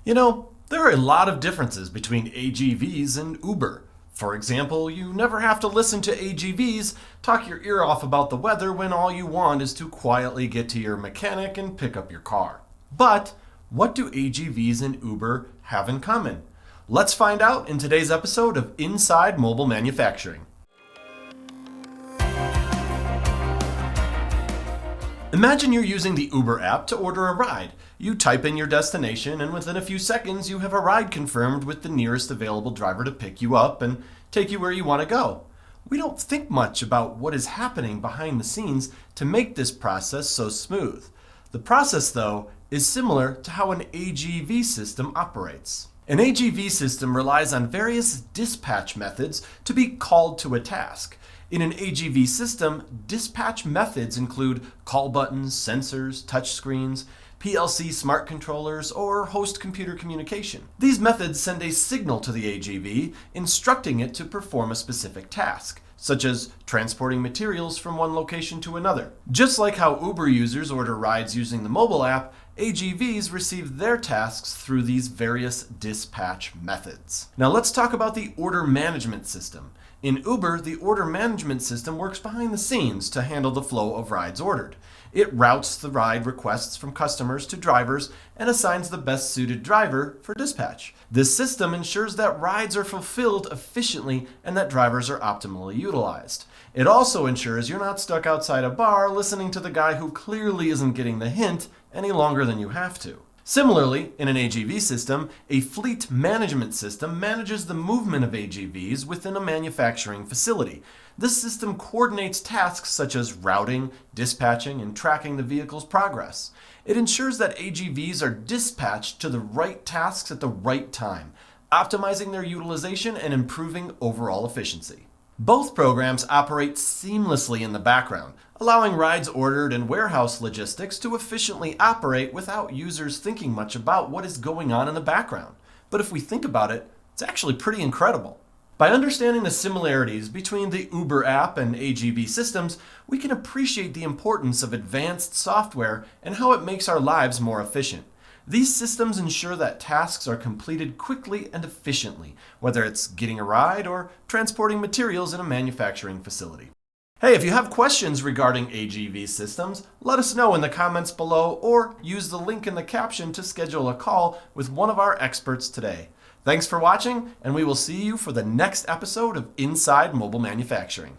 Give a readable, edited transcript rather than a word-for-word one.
There are a lot of differences between AGVs and Uber. For example, you never have to listen to AGVs talk your ear off about the weather when all you want is to quietly get to your mechanic and pick up your car. But what do AGVs and Uber have in common? Let's find out in today's episode of Inside Mobile Manufacturing. Imagine you're using the Uber app to order a ride. You type in your destination, and within a few seconds, you have a ride confirmed with the nearest available driver to pick you up and take you where you want to go. We don't think much about what is happening behind the scenes to make this process so smooth. The process, though, is similar to how an AGV system operates. An AGV system relies on various dispatch methods to be called to a task. In an AGV system, dispatch methods include call buttons, sensors, touchscreens, PLC smart controllers, or host computer communication. These methods send a signal to the AGV, instructing it to perform a specific task, such as transporting materials from one location to another. Just like how Uber users order rides using the mobile app, AGVs receive their tasks through these various dispatch methods. Now let's talk about the order management system. In Uber, the order management system works behind the scenes to handle the flow of rides ordered. It routes the ride requests from customers to drivers and assigns the best suited driver for dispatch. This system ensures that rides are fulfilled efficiently and that drivers are optimally utilized. It also ensures you're not stuck outside a bar listening to the guy who clearly isn't getting the hint any longer than you have to. Similarly, in an AGV system, a fleet management system manages the movement of AGVs within a manufacturing facility. This system coordinates tasks such as routing, dispatching, and tracking the vehicle's progress. It ensures that AGVs are dispatched to the right tasks at the right time, optimizing their utilization and improving overall efficiency. Both programs operate seamlessly in the background, allowing rides ordered and warehouse logistics to efficiently operate without users thinking much about what is going on in the background. But if we think about it, it's actually pretty incredible. By understanding the similarities between the Uber app and AGV systems, we can appreciate the importance of advanced software and how it makes our lives more efficient. These systems ensure that tasks are completed quickly and efficiently, whether it's getting a ride or transporting materials in a manufacturing facility. Hey, if you have questions regarding AGV systems, let us know in the comments below or use the link in the caption to schedule a call with one of our experts today. Thanks for watching, and we will see you for the next episode of Inside Mobile Manufacturing.